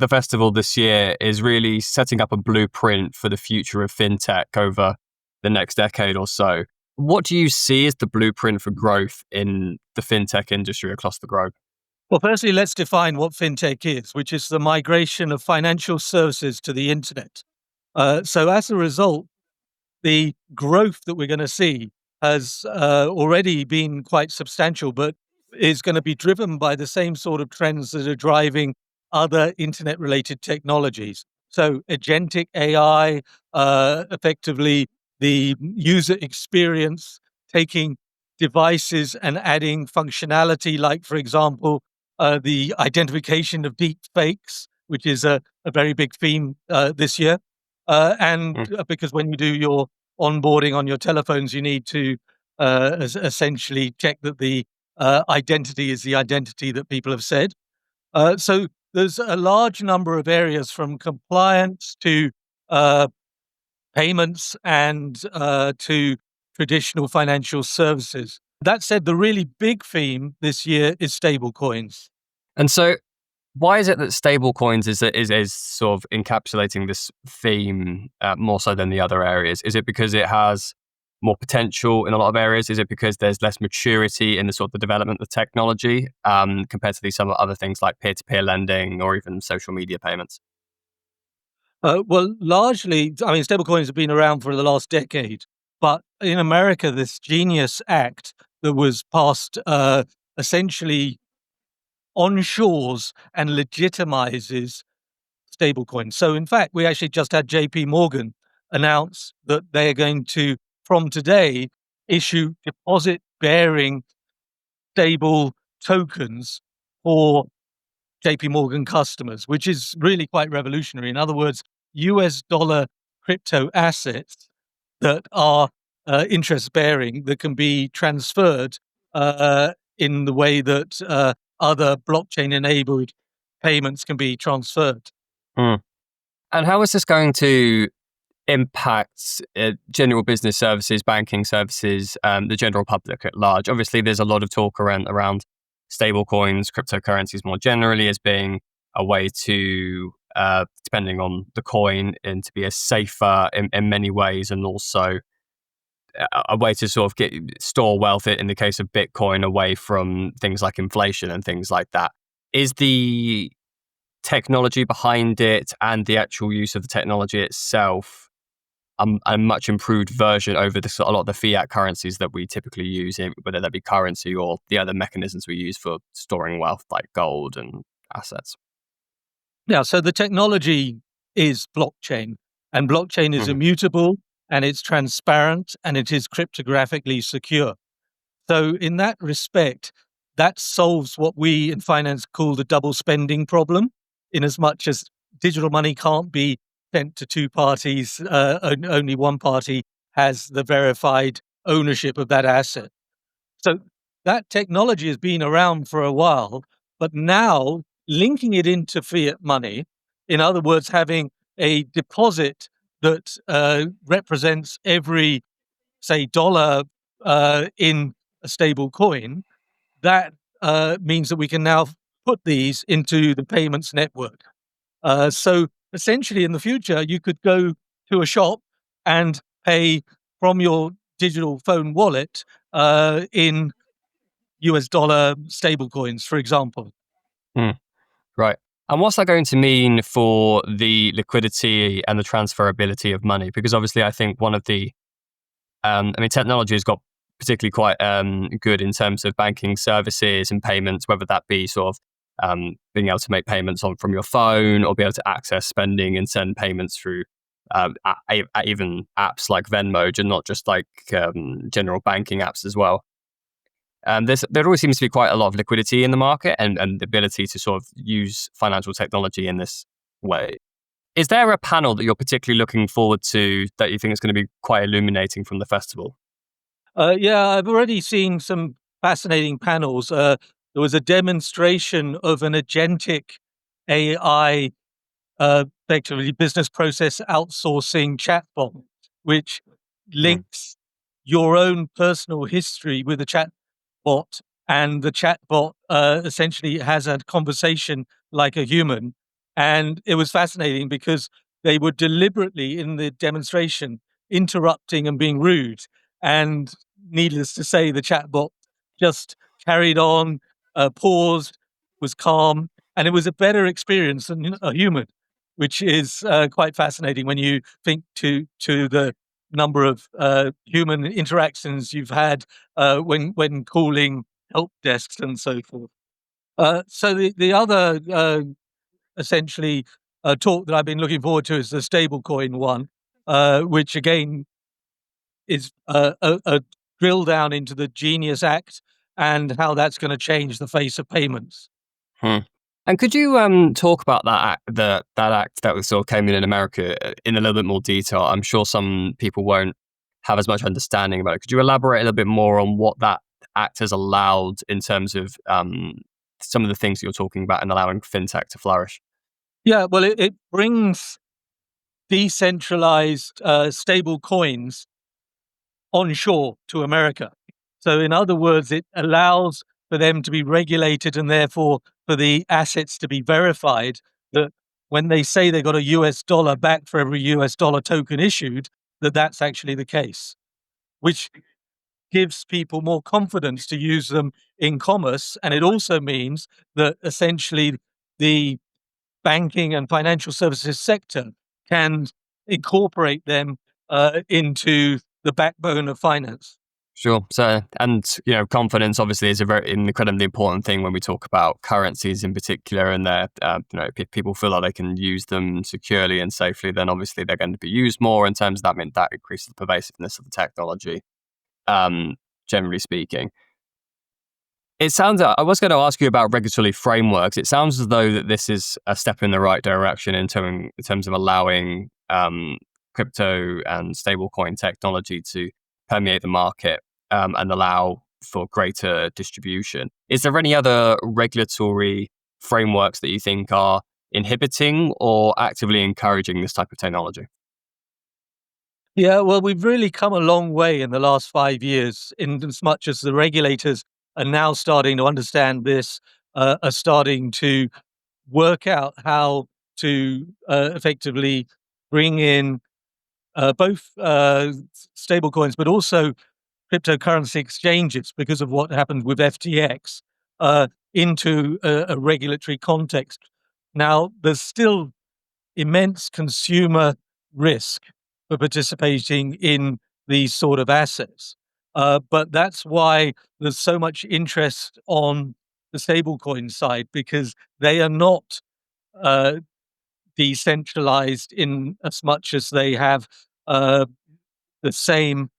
the festival this year is really setting up a blueprint for the future of FinTech over the next decade or so. What do you see as the blueprint for growth in the FinTech industry across the globe? Well, firstly, let's define what FinTech is, which is the migration of financial services to the internet. So as a result, the growth that we're going to see has already been quite substantial, but is going to be driven by the same sort of trends that are driving other internet-related technologies. So agentic AI, effectively the user experience, taking devices and adding functionality, like, for example, the identification of deep fakes, which is a very big theme this year. Because when you do your onboarding on your telephones, you need to essentially check that the identity is the identity that people have said. So there's a large number of areas, from compliance to payments and to traditional financial services. That said, the really big theme this year is stablecoins. And so, why is it that stablecoins is sort of encapsulating this theme more so than the other areas? Is it because it has more potential in a lot of areas? Is it because there's less maturity in the sort of the development of some compared to some other things like peer-to-peer lending or even social media payments? Well, largely, I mean, stablecoins have been around for the last decade, but in America, this Genius Act that was passed essentially onshores and legitimizes stablecoins. So, in fact, we actually just had JP Morgan announce that they're going to, from today, issue deposit-bearing stable tokens for JP Morgan customers, which is really quite revolutionary. In other words, US dollar crypto assets that are interest bearing, that can be transferred in the way that other blockchain enabled payments can be transferred. Hmm. And how is this going to impact general business services, banking services, the general public at large? Obviously, there's a lot of talk around stablecoins, cryptocurrencies more generally, as being a way to, depending on the coin, and to be a safer in many ways, and also a way to sort of store wealth in the case of Bitcoin away from things like inflation and things like that. Is the technology behind it and the actual use of the technology itself a much improved version over a lot of the fiat currencies that we typically use, whether that be currency or the other mechanisms we use for storing wealth like gold and assets? Yeah, so the technology is blockchain, and blockchain is immutable, and it's transparent, and it is cryptographically secure. So in that respect, that solves what we in finance call the double spending problem, in as much as digital money can't be sent to two parties, only one party has the verified ownership of that asset. So that technology has been around for a while, but now linking it into fiat money, in other words, having a deposit that represents every, say, dollar in a stable coin, that means that we can now put these into the payments network. So essentially, in the future, you could go to a shop and pay from your digital phone wallet in US dollar stablecoins, for example. Right. And what's that going to mean for the liquidity and the transferability of money? Because obviously, I think one of the, technology has got particularly quite good in terms of banking services and payments, whether that be sort of being able to make payments from your phone, or be able to access spending and send payments through even apps like Venmo, and not just like general banking apps as well. There always seems to be quite a lot of liquidity in the market and the ability to sort of use financial technology in this way. Is there a panel that you're particularly looking forward to that you think is going to be quite illuminating from the festival? Yeah, I've already seen some fascinating panels. There was a demonstration of an agentic AI, effectively business process outsourcing chatbot, which links your own personal history with the chatbot, and the chatbot essentially has a conversation like a human, And it was fascinating because they were deliberately in the demonstration interrupting and being rude. And needless to say, the chatbot just carried on, paused, was calm, and it was a better experience than a human, which is quite fascinating when you think to the number of human interactions you've had when calling help desks and so forth. So the other essentially talk that I've been looking forward to is the stablecoin one, which again is a drill down into the Genius Act and how that's going to change the face of payments. Hmm. And could you talk about that act, that act that sort of came in America in a little bit more detail? I'm sure some people won't have as much understanding about it. Could you elaborate a little bit more on what that act has allowed in terms of some of the things that you're talking about and allowing fintech to flourish? Yeah, well, it brings decentralized stable coins onshore to America. So, in other words, it allows for them to be regulated and therefore for the assets to be verified that when they say they got a US dollar back for every US dollar token issued, that that's actually the case, which gives people more confidence to use them in commerce. And it also means that essentially the banking and financial services sector can incorporate them into the backbone of finance. Sure. So, and confidence obviously is a very incredibly important thing when we talk about currencies in particular, and that if people feel like they can use them securely and safely, then obviously they're going to be used more. In terms of that, mean that increases the pervasiveness of the technology. Um, Generally speaking, it sounds. I was going to ask you about regulatory frameworks. It sounds as though that this is a step in the right direction in terms of allowing crypto and stablecoin technology to permeate the market and allow for greater distribution. Is there any other regulatory frameworks that you think are inhibiting or actively encouraging this type of technology? Yeah, well, we've really come a long way in the last 5 years, in as much as the regulators are now starting to understand this, are starting to work out how to effectively bring in both stable coins, but also cryptocurrency exchanges because of what happened with FTX into a regulatory context. Now, there's still immense consumer risk for participating in these sort of assets. But that's why there's so much interest on the stablecoin side, because they are not uh, decentralized in as much as they have uh, the same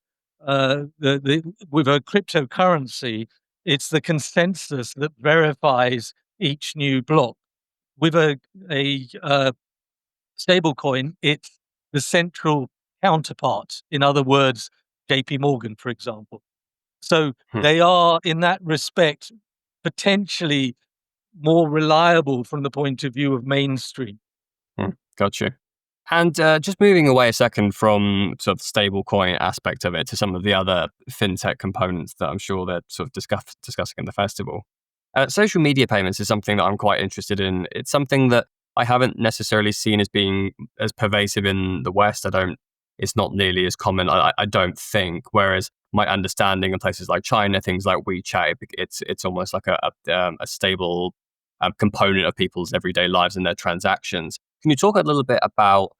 with a cryptocurrency. It's the consensus that verifies each new block. With a stablecoin, it's the central counterpart. In other words, JP Morgan, for example. So Hmm, they are, in that respect, potentially more reliable from the point of view of mainstream. got you. And just moving away a second from sort of the stable coin aspect of it to some of the other fintech components that I'm sure they're sort of discussing in the festival. Social media payments is something that I'm quite interested in. It's something that I haven't necessarily seen as being as pervasive in the West. It's not nearly as common, I don't think. Whereas my understanding in places like China, things like WeChat, it's almost like a stable component of people's everyday lives and their transactions. Can you talk a little bit about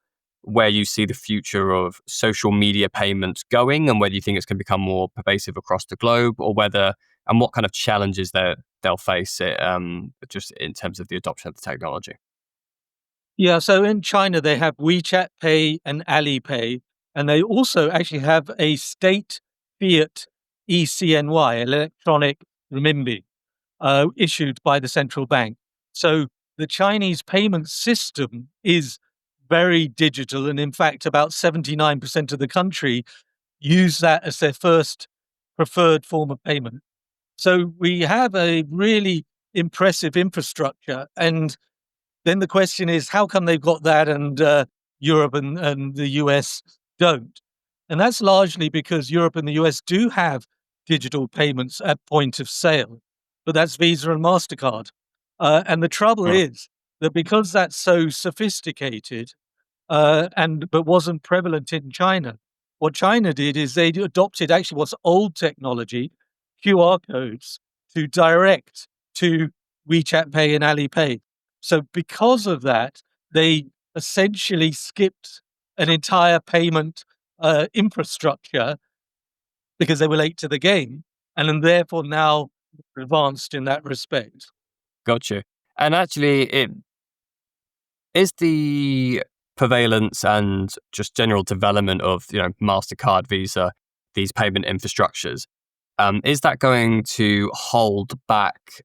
where you see the future of social media payments going and whether you think it's going to become more pervasive across the globe, or whether and what kind of challenges they'll face just in terms of the adoption of the technology? Yeah, so in China, they have WeChat Pay and Alipay, and they also actually have a state fiat ECNY, electronic renminbi, issued by the central bank. So the Chinese payment system is very digital, and in fact, about 79% of the country use that as their first preferred form of payment. So we have a really impressive infrastructure. And then the question is, how come they've got that and Europe and the US don't? And that's largely because Europe and the US do have digital payments at point of sale, but that's Visa and MasterCard. And the trouble Hmm, is that because that's so sophisticated, but wasn't prevalent in China, what China did is they adopted actually what's old technology, QR codes, to direct to WeChat Pay and Alipay. So because of that, they essentially skipped an entire payment infrastructure because they were late to the game, and then therefore now advanced in that respect. Got you. And actually, it is the prevalence and just general development of Mastercard, Visa, these payment infrastructures. Is that going to hold back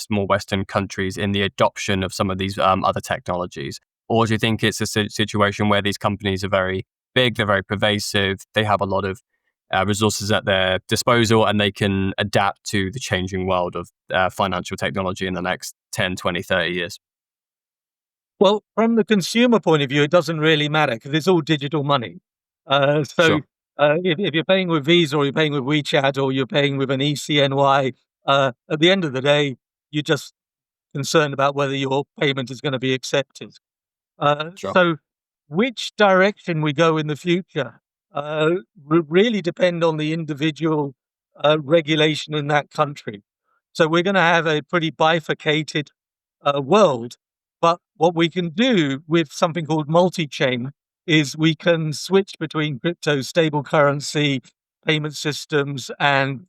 more Western countries in the adoption of some of these other technologies, or do you think it's a situation where these companies are very big, they're very pervasive, they have a lot of resources at their disposal, and they can adapt to the changing world of financial technology in the next 10, 20, 30 years? Well, from the consumer point of view, it doesn't really matter because it's all digital money. So Sure. if you're paying with Visa or you're paying with WeChat or you're paying with an ECNY, at the end of the day, you're just concerned about whether your payment is going to be accepted. Sure. So which direction we go in the future really depend on the individual regulation in that country. So we're going to have a pretty bifurcated world. But what we can do with something called multi-chain is we can switch between crypto, stable currency, payment systems, and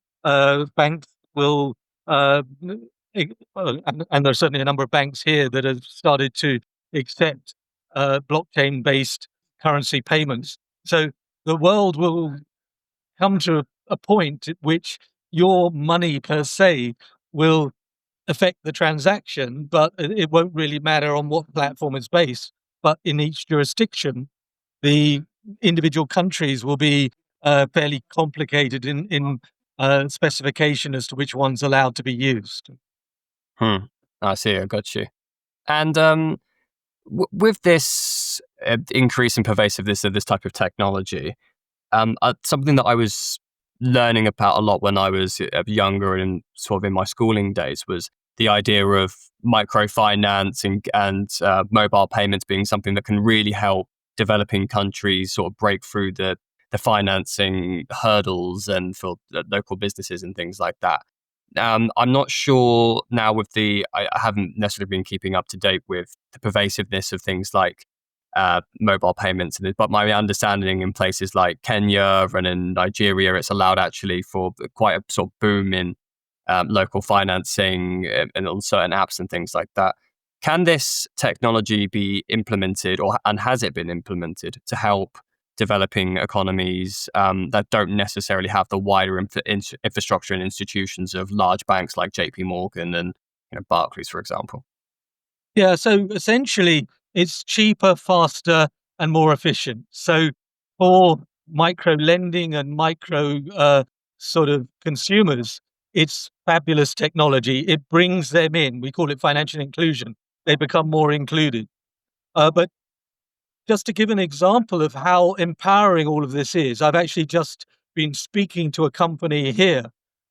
banks will, and there's certainly a number of banks here that have started to accept blockchain-based currency payments. So the world will come to a point at which your money per se will affect the transaction, but it won't really matter on what platform it's based. But in each jurisdiction, the individual countries will be fairly complicated in specification as to which one's allowed to be used. I see. I got you. And with this increase in pervasiveness of this type of technology, something that I was learning about a lot when I was younger and sort of in my schooling days was the idea of microfinance and mobile payments being something that can really help developing countries sort of break through the financing hurdles and for local businesses and things like that. I'm not sure now with I haven't necessarily been keeping up to date with the pervasiveness of things like mobile payments, but my understanding in places like Kenya and in Nigeria, it's allowed actually for quite a sort of boom in local financing and on certain apps and things like that. Can this technology be implemented, and has it been implemented to help developing economies that don't necessarily have the wider infrastructure and institutions of large banks like JP Morgan and Barclays, for example? Yeah, so essentially it's cheaper, faster, and more efficient. So for micro lending and micro sort of consumers, it's fabulous technology. It brings them in. We call it financial inclusion. They become more included. But just to give an example of how empowering all of this is, I've actually just been speaking to a company here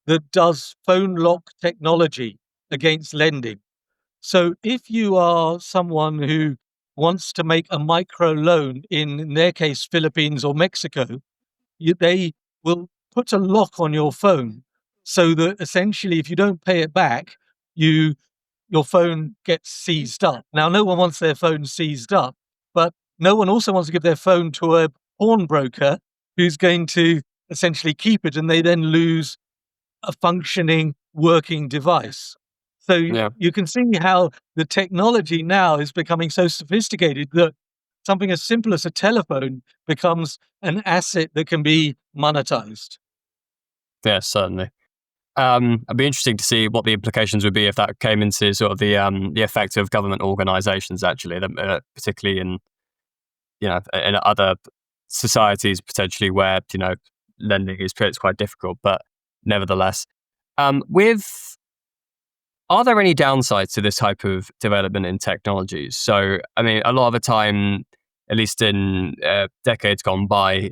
that does phone lock technology against lending. So if you are someone who wants to make a micro loan in their case, Philippines or Mexico, they will put a lock on your phone so that essentially if you don't pay it back, your phone gets seized up. Now, no one wants their phone seized up, but no one also wants to give their phone to a pawnbroker who's going to essentially keep it, and they then lose a functioning, working device. So Yeah. you can see how the technology now is becoming so sophisticated that something as simple as a telephone becomes an asset that can be monetized. Yeah, certainly. It'd be interesting to see what the implications would be if that came into sort of the effect of government organisations, actually, particularly in in other societies potentially where lending is it's quite difficult, but nevertheless, with are there any downsides to this type of development in technologies? So, I mean, a lot of the time, at least in decades gone by,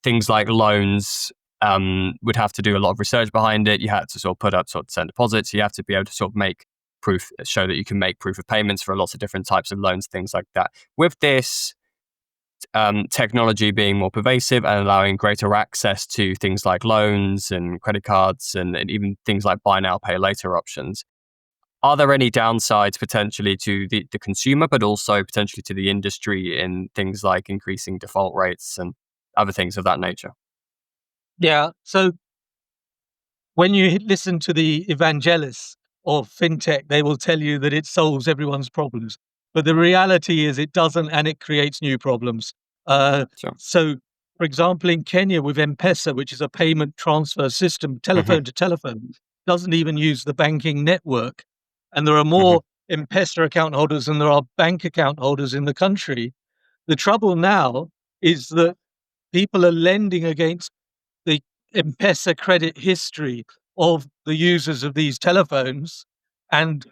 things like loans would have to do a lot of research behind it. You had to sort of put up sort of term deposits. You have to be able to sort of make show that you can make proof of payments for lots of different types of loans, things like that. With this technology being more pervasive and allowing greater access to things like loans and credit cards and even things like buy now, pay later options, are there any downsides potentially to the consumer, but also potentially to the industry in things like increasing default rates and other things of that nature? Yeah. So when you listen to the evangelists of fintech, they will tell you that it solves everyone's problems. But the reality is it doesn't, and it creates new problems. Uh, Sure. so, for example, in Kenya with M-Pesa, which is a payment transfer system, Hmm. telephone to telephone, doesn't even use the banking network. And there are Hmm. more M-Pesa account holders than there are bank account holders in the country. The trouble now is that people are lending against the M-Pesa credit history of the users of these telephones, and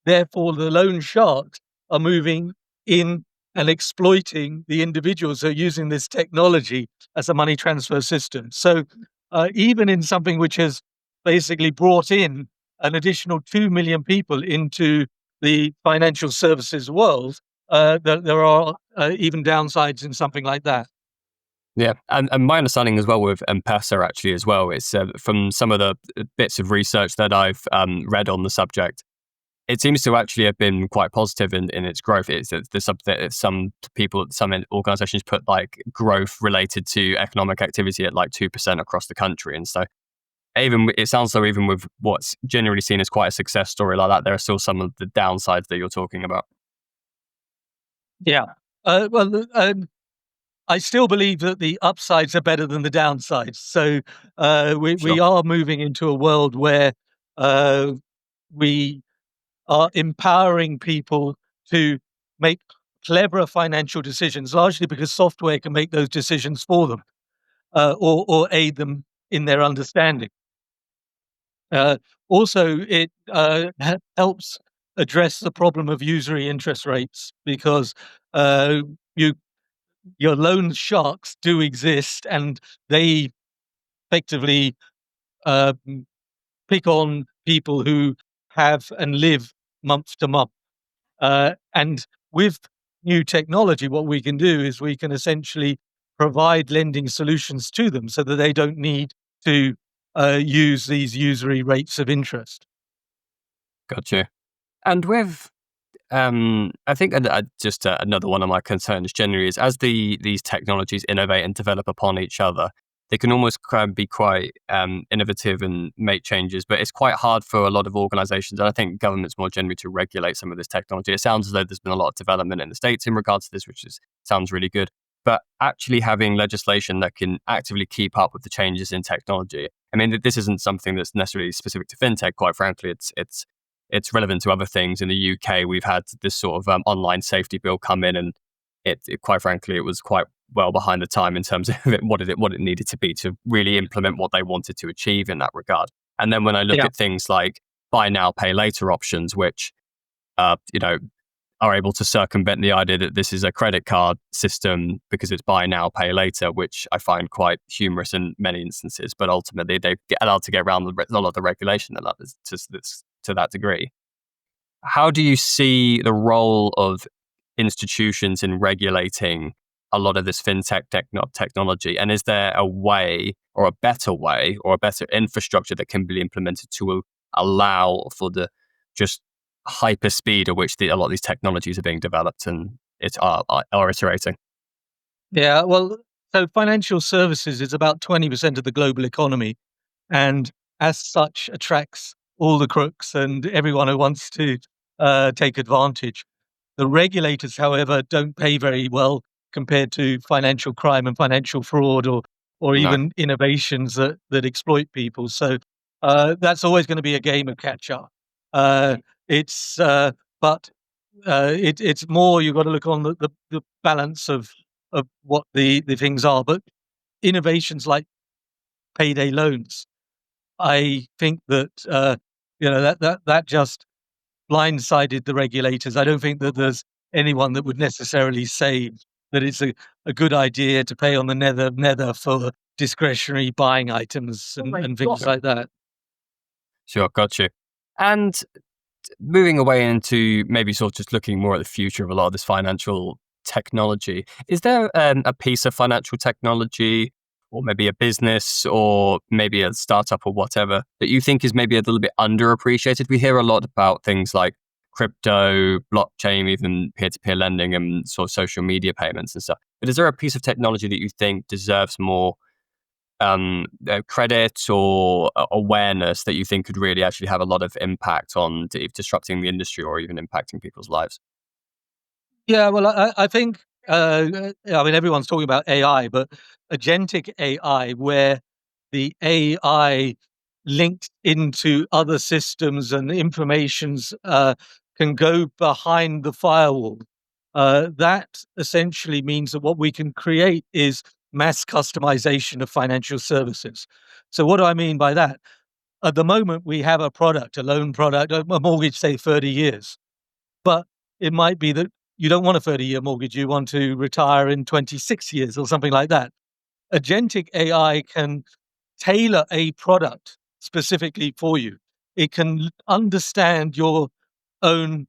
therefore the loan sharks are moving in and exploiting the individuals who are using this technology as a money transfer system. So even in something which has basically brought in an additional 2 million people into the financial services world, there are even downsides in something like that. Yeah, and my understanding as well with M-Pesa actually as well is from some of the bits of research that I've read on the subject, it seems to actually have been quite positive in its growth. There's some people, some organizations put like growth related to economic activity at like 2% across the country. And so even it sounds though even with what's generally seen as quite a success story like that, there are still some of the downsides that you're talking about. Yeah. Well, I still believe that the upsides are better than the downsides. So we Sure. are moving into a world where uh, we are empowering people to make cleverer financial decisions, largely because software can make those decisions for them, or aid them in their understanding. Uh, Also, it helps address the problem of usury interest rates because uh, you your loan sharks do exist, and they effectively uh, pick on people who have and live month to month. And with new technology, what we can do is we can essentially provide lending solutions to them so that they don't need to use these usury rates of interest. Gotcha. And with I think just another one of my concerns generally is as these technologies innovate and develop upon each other, they can almost kind of be quite innovative and make changes, but it's quite hard for a lot of organizations, and I think governments more generally, to regulate some of this technology. It sounds as though there's been a lot of development in the States in regards to this, which sounds really good. But actually having legislation that can actively keep up with the changes in technology. I mean, this isn't something that's necessarily specific to fintech. Quite frankly, it's relevant to other things. In the UK, we've had this sort of online safety bill come in, and quite frankly, it was quite well behind the time in terms of what it needed to be to really implement what they wanted to achieve in that regard. And then when I look Yeah, at things like buy now, pay later options, which you know are able to circumvent the idea that this is a credit card system because it's buy now, pay later, which I find quite humorous in many instances. But ultimately, they get allowed to get around a lot of the regulation that is to that degree. How do you see the role of institutions in regulating a lot of this fintech technology? And is there a way or a better way or a better infrastructure that can be implemented to allow for the just hyper speed at which a lot of these technologies are being developed and are iterating? yeah. Well, so financial services is about 20% of the global economy, and as such attracts all the crooks and everyone who wants to take advantage. The regulators, however, don't pay very well compared to financial crime and financial fraud, or No, even innovations that exploit people. So that's always going to be a game of catch up. It's but it's more you've got to look on the balance of what the things are. But innovations like payday loans, I think that that just blindsided the regulators. I don't think that there's anyone that would necessarily say that it's a good idea to pay on the nether for discretionary buying items and things sure, like that. sure, got you. And moving away into maybe sort of just looking more at the future of a lot of this financial technology, is there a piece of financial technology or maybe a business or maybe a startup or whatever that you think is maybe a little bit underappreciated? We hear a lot about things like crypto, blockchain, even peer-to-peer lending and sort of social media payments and stuff. But is there a piece of technology that you think deserves more credit or awareness that you think could really actually have a lot of impact on disrupting the industry or even impacting people's lives? Yeah, well, I think, I mean, everyone's talking about AI, but agentic AI, where the AI linked into other systems and informations can go behind the firewall. That essentially means that what we can create is mass customization of financial services. So, what do I mean by that? At the moment, we have a product, a loan product, a mortgage, say 30 years. But it might be that you don't want a 30-year mortgage, you want to retire in 26 years or something like that. Agentic AI can tailor a product specifically for you. It can understand your own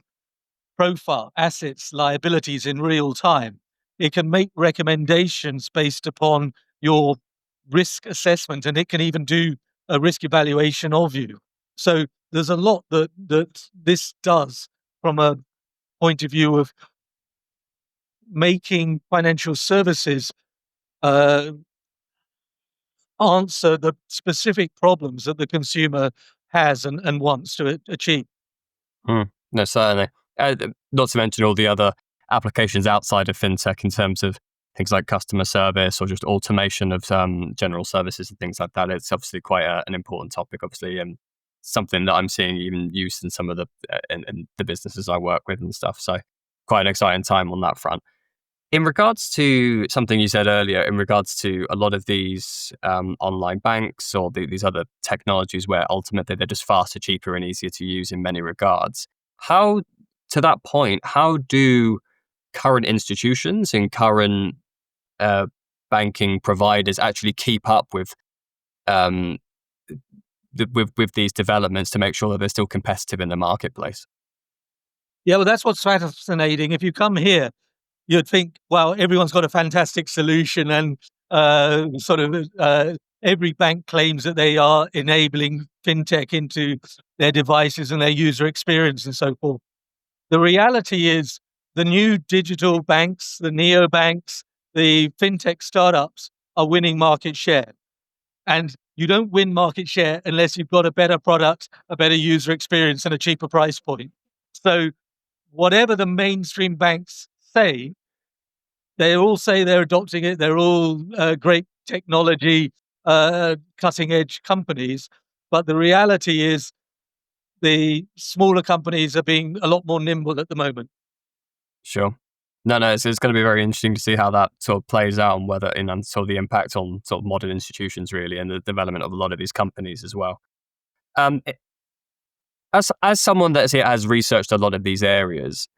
profile, assets, liabilities in real time. It can make recommendations based upon your risk assessment, and it can even do a risk evaluation of you. So there's a lot that this does from a point of view of making financial services uh, answer the specific problems that the consumer has and wants to achieve. No, certainly. Not to mention all the other applications outside of fintech in terms of things like customer service or just automation of general services and things like that. It's obviously quite an important topic, obviously, and something that I'm seeing even used in some of the in the businesses I work with and stuff. So quite an exciting time on that front. In regards to something you said earlier, in regards to a lot of these online banks or these other technologies where ultimately they're just faster, cheaper, and easier to use in many regards, how, to that point, how do current institutions and current uh, banking providers actually keep up um, with these developments to make sure that they're still competitive in the marketplace? Yeah, well, that's what's fascinating. If you come here, you'd think, wow, everyone's got a fantastic solution, and every bank claims that they are enabling fintech into their devices and their user experience and so forth. The reality is, the new digital banks, the neobanks, the fintech startups are winning market share. And you don't win market share unless you've got a better product, a better user experience, and a cheaper price point. So, whatever the mainstream banks say, they all say they're adopting it. They're all great technology, cutting edge companies. But the reality is, the smaller companies are being a lot more nimble at the moment. Sure. No, it's going to be very interesting to see how that sort of plays out and whether and sort of the impact on sort of modern institutions really and the development of a lot of these companies as well. Um, i- as someone that has researched a lot of these areas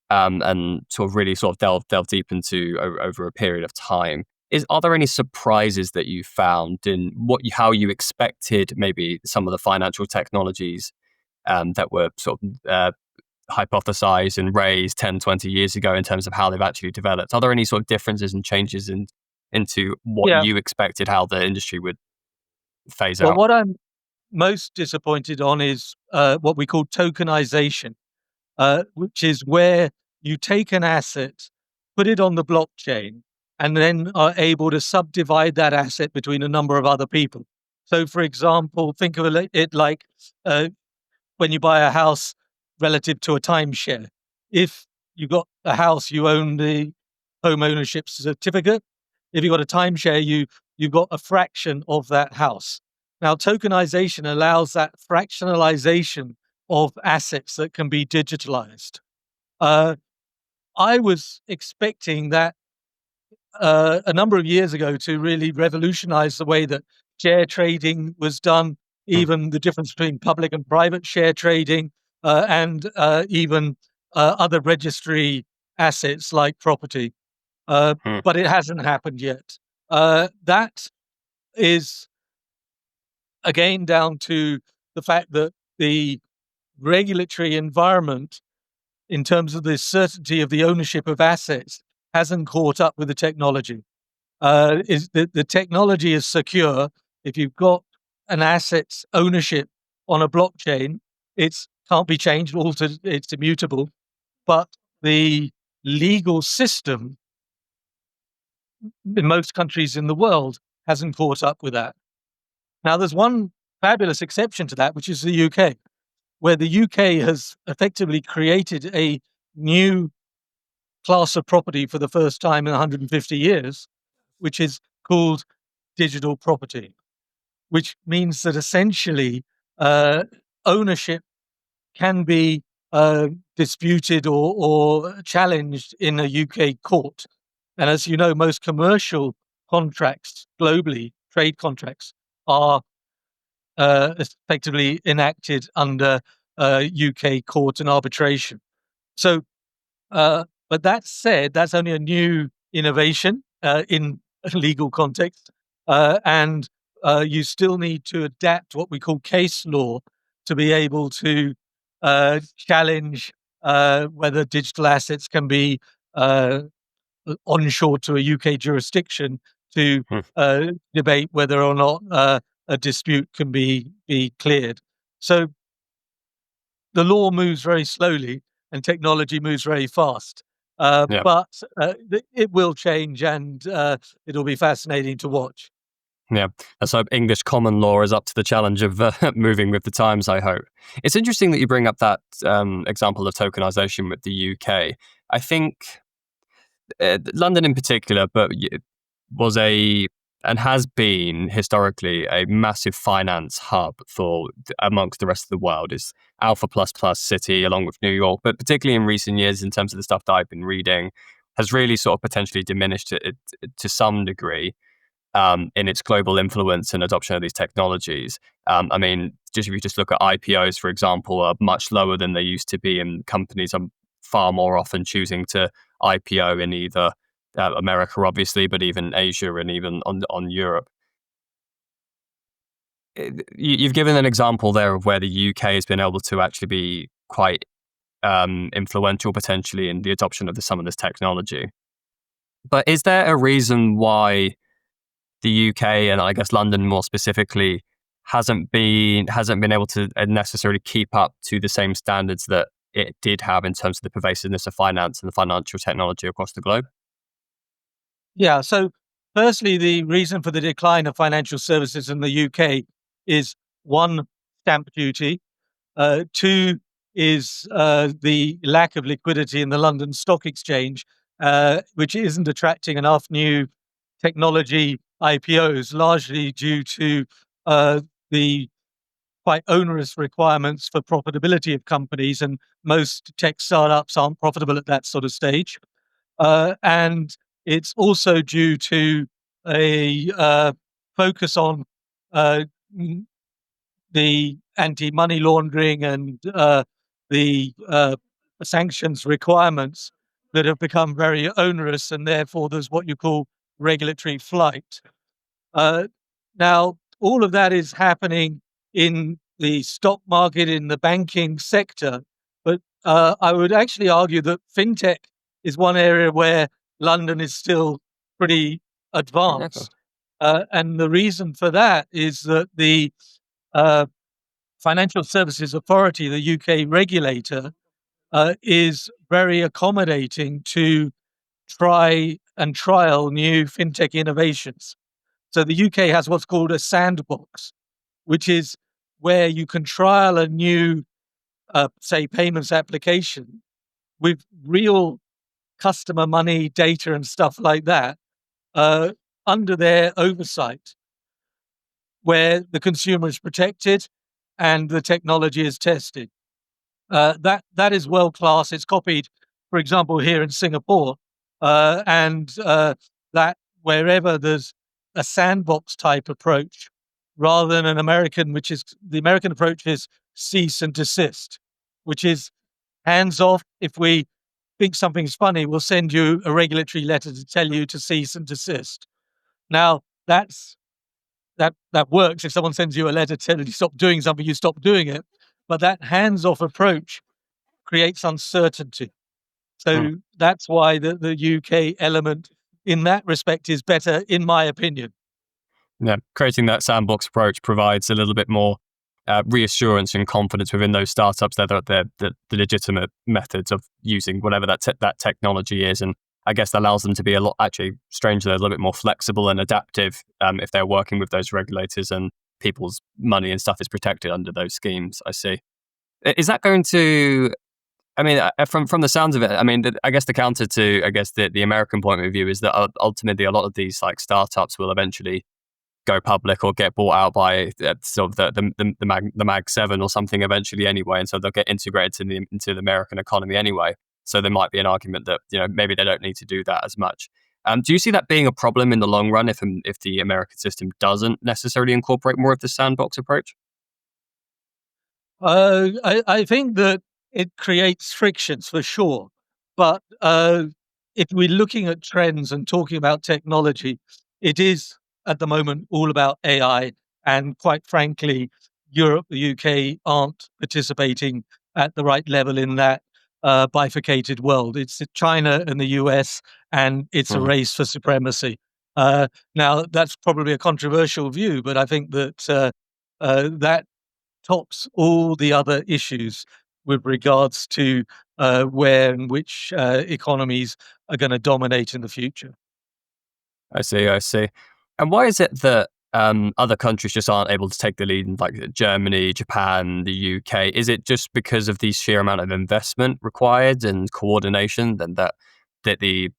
and sort of really sort of delve deep into over a period of time, are there any surprises that you found in how you expected maybe some of the financial technologies that were sort of hypothesized and raised 10, 20 years ago in terms of how they've actually developed? Are there any sort of differences and changes into what Yeah. you expected how the industry would phase Well, out? what I'm most disappointed on is what we call tokenization, which is where you take an asset, put it on the blockchain, and then are able to subdivide that asset between a number of other people. So, for example, think of it like uh, when you buy a house relative to a timeshare. If you got a house, you own the home ownership certificate. If you got a timeshare, you've got a fraction of that house. Now, tokenization allows that fractionalization of assets that can be digitalized. Uh, I was expecting that a number of years ago to really revolutionize the way that share trading was done, Hmm. even the difference between public and private share trading, and even other registry assets like property. Uh, Hmm. but it hasn't happened yet. That is again down to the fact that the regulatory environment in terms of the certainty of the ownership of assets hasn't caught up with the technology. Is the technology is secure. If you've got an asset's ownership on a blockchain, it can't be changed, altered, it's immutable. But the legal system in most countries in the world hasn't caught up with that. Now, there's one fabulous exception to that, which is the UK, where the UK has effectively created a new class of property for the first time in 150 years, which is called digital property, which means that essentially ownership can be disputed or challenged in a UK court. And as you know, most commercial contracts globally, trade contracts, are effectively enacted under UK court and arbitration. So, but that said, that's only a new innovation in a legal context, and you still need to adapt what we call case law to be able to challenge whether digital assets can be onshore to a UK jurisdiction to debate whether or not a dispute can be cleared. So the law moves very slowly and technology moves very fast. Yeah. But it will change, and it'll be fascinating to watch. Yeah, let's hope English common law is up to the challenge of moving with the times, I hope. It's interesting that you bring up that example of tokenization with the UK. I think London in particular, but was and has been historically a massive finance hub for amongst the rest of the world. Is Alpha plus plus city along with New York, but particularly in recent years, in terms of the stuff that I've been reading, has really sort of potentially diminished it to some degree. In its global influence and adoption of these technologies. I mean, if you just look at IPOs, for example, are much lower than they used to be, and companies are far more often choosing to IPO in either America, obviously, but even Asia and even on Europe. You've given an example there of where the UK has been able to actually be quite influential potentially in the adoption of some of this technology. But is there a reason why the UK and I guess London more specifically hasn't been able to necessarily keep up to the same standards that it did have in terms of the pervasiveness of finance and the financial technology across the globe? Yeah. So, firstly, the reason for the decline of financial services in the UK is one, stamp duty. Two is the lack of liquidity in the London Stock Exchange, which isn't attracting enough new technology IPOs, largely due to the quite onerous requirements for profitability of companies, and most tech startups aren't profitable at that sort of stage. And it's also due to a focus on uh, the anti-money laundering and the sanctions requirements that have become very onerous, and therefore there's what you call regulatory flight. Uh, Now, all of that is happening in the stock market, in the banking sector, but I would actually argue that FinTech is one area where London is still pretty Okay. advanced. And the reason for that is that the uh, Financial Services Authority, the UK regulator, is very accommodating to try and trial new fintech innovations. So the UK has what's called a sandbox, which is where you can trial a new, say, payments application with real customer money data and stuff like that uh, under their oversight, where the consumer is protected and the technology is tested. That is world class. It's copied, for example, here in Singapore, and that wherever there's a sandbox type approach, rather than an American, which is the American approach is cease and desist, which is hands off. If we think something's funny, we'll send you a regulatory letter to tell you to cease and desist. Now that works. If someone sends you a letter telling you stop doing something, you stop doing it. but that hands-off approach creates uncertainty. Mm. So that's why the UK element in that respect is better, in my opinion. Yeah, creating that sandbox approach provides a little bit more reassurance and confidence within those startups that are the legitimate methods of using whatever that technology is, and I guess that allows them to be a lot, actually, strangely, a little bit more flexible and adaptive if they're working with those regulators and people's money and stuff is protected under those schemes. I see. Is that going to? I mean, from the sounds of it, I mean, I guess the counter to the American point of view is that ultimately a lot of these like startups will eventually go public or get bought out by sort of the Mag 7 or something eventually anyway, and so they'll get integrated into the American economy anyway. So there might be an argument that maybe they don't need to do that as much. Do you see that being a problem in the long run if the American system doesn't necessarily incorporate more of the sandbox approach? I think that it creates frictions for sure. But if we're looking at trends and talking about technology, it is at the moment all about AI. And quite frankly, Europe, the UK aren't participating at the right level in that bifurcated world. It's China and the US, and it's a Hmm. race for supremacy. Now, that's probably a controversial view, but I think that that tops all the other issues with regards to where and which economies are going to dominate in the future. I see, I see. And why is it that other countries just aren't able to take the lead in like Germany, Japan, the UK? Is it just because of the sheer amount of investment required and coordination, and that the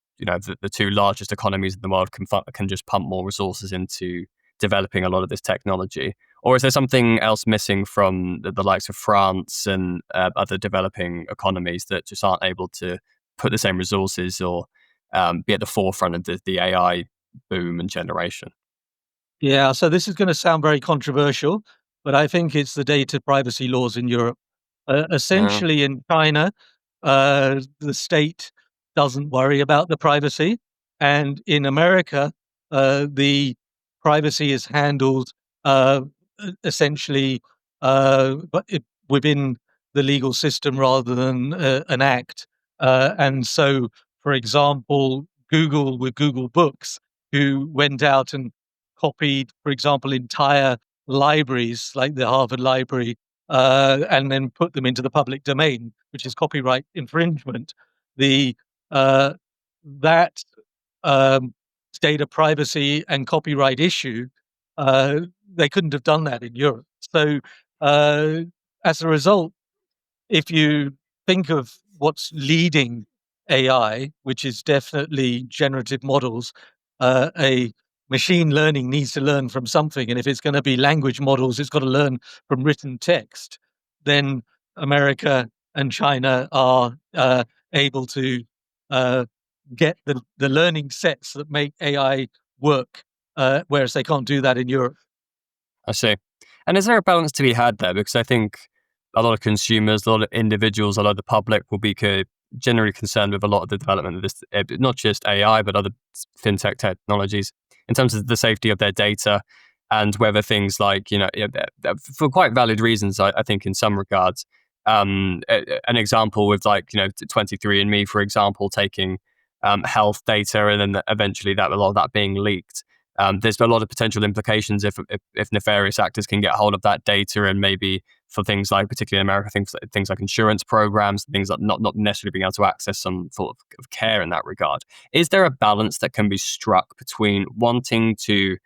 two largest economies in the world can just pump more resources into developing a lot of this technology? Or is there something else missing from the likes of France and other developing economies that just aren't able to put the same resources or be at the forefront of the AI boom and generation? Yeah, so this is going to sound very controversial, but I think it's the data privacy laws in Europe. Uh, Essentially, in China, the state doesn't worry about the privacy, and in America, the privacy is handled essentially within the legal system rather than an act. And so, for example, Google with Google Books, who went out and copied, for example, entire libraries like the Harvard Library, and then put them into the public domain, which is copyright infringement. The that um, data privacy and copyright issue, uh, they couldn't have done that in Europe. So uh, as a result, if you think of what's leading AI, which is definitely generative models, a machine learning needs to learn from something. And if it's going to be language models, it's got to learn from written text. Then America and China are able to uh, get the learning sets that make AI work, whereas they can't do that in Europe. I see. And is there a balance to be had there? Because I think a lot of consumers, a lot of individuals, a lot of the public will be generally concerned with a lot of the development of this, not just AI, but other fintech technologies in terms of the safety of their data and whether things like, for quite valid reasons, I think in some regards, an example with like, 23andMe, for example, taking health data and then eventually a lot of that being leaked. There's a lot of potential implications if nefarious actors can get hold of that data, and maybe for things like, particularly in America, things like insurance programs, things like not necessarily being able to access some sort of care in that regard. Is there a balance that can be struck between wanting to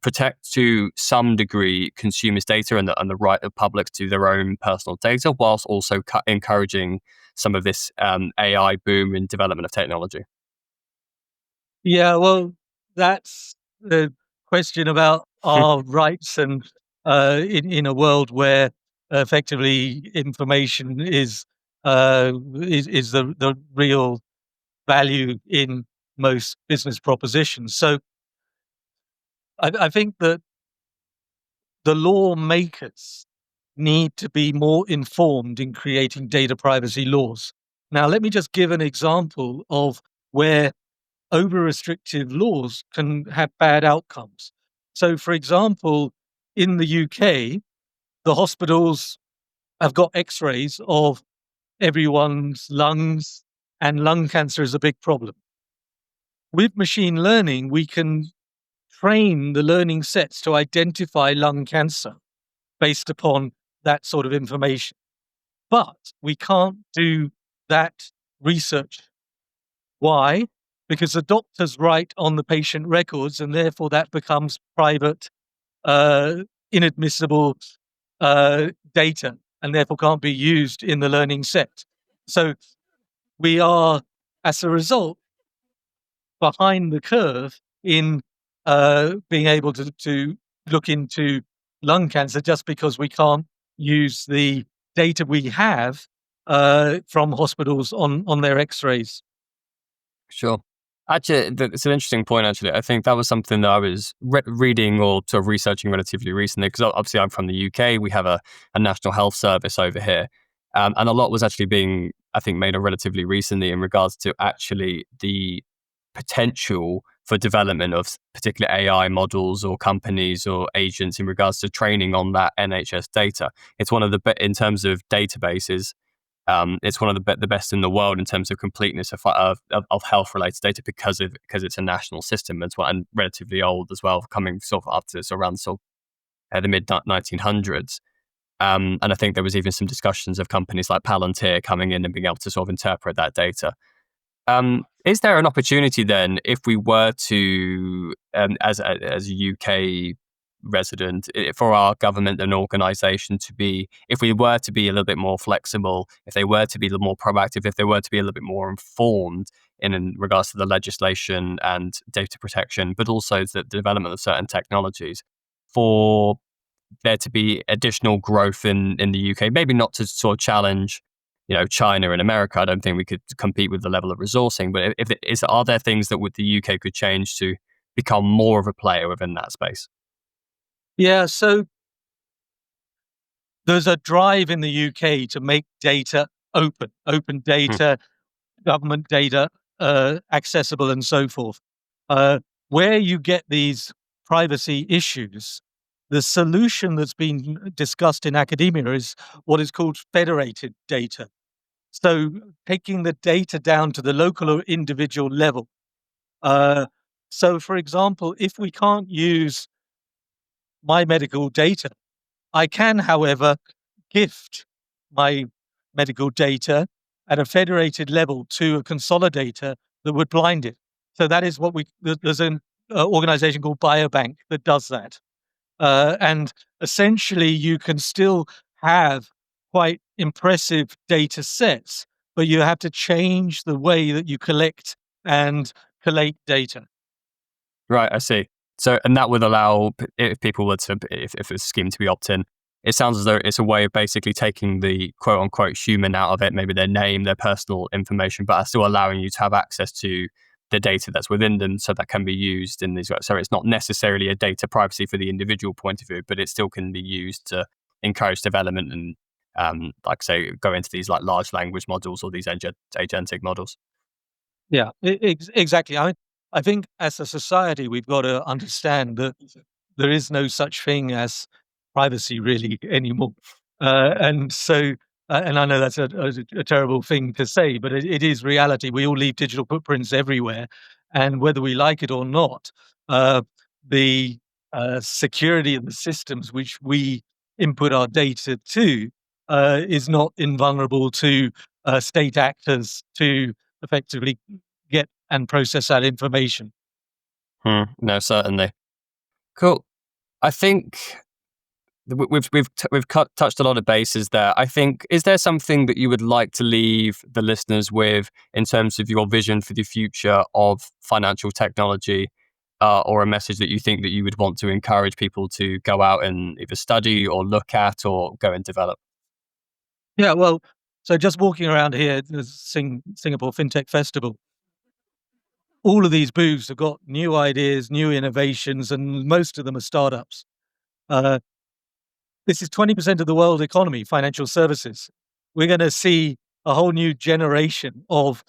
protect to some degree consumers' data and the right of publics to their own personal data, whilst also encouraging some of this AI boom in development of technology? Yeah, well, that's the question about our rights and in a world where effectively information is the real value in most business propositions. So I think that the lawmakers need to be more informed in creating data privacy laws. Now, let me just give an example of where over restrictive laws can have bad outcomes. So, for example, in the UK, the hospitals I've got X-rays of everyone's lungs, and lung cancer is a big problem. With machine learning, we can train the learning sets to identify lung cancer based upon that sort of information. But we can't do that research. Why? Because the doctors write on the patient records, and therefore that becomes private, uh, inadmissible data, and therefore can't be used in the learning set. So we are, as a result, behind the curve in being able to look into lung cancer, just because we can't use the data we have from hospitals on their X-rays. Sure. Actually, it's an interesting point. Actually, I think that was something that I was reading or sort of researching relatively recently. Because obviously, I'm from the UK. We have a national health service over here, and a lot was actually being, I think, made relatively recently in regards to actually the potential for development of particular AI models or companies or agents in regards to training on that NHS data. It's one of in terms of databases. It's one of the best in the world in terms of completeness of health related data because it's a national system as well, and relatively old as well, coming sort of up to around the mid 1900s. And I think there was even some discussions of companies like Palantir coming in and being able to sort of interpret that data. Is there an opportunity then, if we were to, as a UK resident, for our government and organisation to be, if we were to be a little bit more flexible, if they were to be a little more proactive, if they were to be a little bit more informed in regards to the legislation and data protection, but also the development of certain technologies, for there to be additional growth in the UK, maybe not to sort of challenge, China and America. I don't think we could compete with the level of resourcing, but are there things that the UK could change to become more of a player within that space? Yeah, so there's a drive in the UK to make data open Hmm. data, government data, accessible, and so forth. Where you get these privacy issues, the solution that's been discussed in academia is what is called federated data. So taking the data down to the local or individual level. So, for example, if we can't use my medical data, I can, however, gift my medical data at a federated level to a consolidator that would blind it. So that is there's an organization called Biobank that does that. And essentially, you can still have quite impressive data sets, but you have to change the way that you collect and collate data. Right, I see. So, and that would allow, if people were to, if it's a scheme to be opt-in, it sounds as though it's a way of basically taking the quote unquote human out of it, maybe their name, their personal information, but still allowing you to have access to the data that's within them, so that can be used in these. So it's not necessarily a data privacy for the individual point of view, but it still can be used to encourage development and, like say, go into these like large language models or these agentic models. Yeah, exactly. I think as a society, we've got to understand that there is no such thing as privacy really anymore. And so, and I know that's a terrible thing to say, but it is reality. We all leave digital footprints everywhere. And whether we like it or not, the security of the systems which we input our data to is not invulnerable to state actors to effectively get and process that information. No, certainly. Cool. I think we've touched a lot of bases there. I think, is there something that you would like to leave the listeners with in terms of your vision for the future of financial technology, or a message that you think that you would want to encourage people to go out and either study or look at or go and develop? Yeah, well, so just walking around here, the Singapore FinTech Festival, all of these booths have got new ideas, new innovations, and most of them are startups. Uh, this is 20% of the world economy, financial services. We're going to see a whole new generation of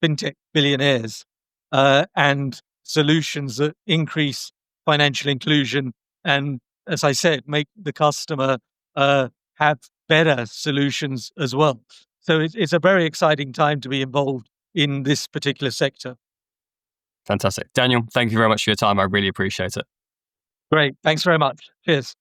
FinTech billionaires and solutions that increase financial inclusion and, as I said, make the customer have better solutions as well. So it's a very exciting time to be involved in this particular sector. Fantastic. Daniel, thank you very much for your time. I really appreciate it. Great. Thanks very much. Cheers.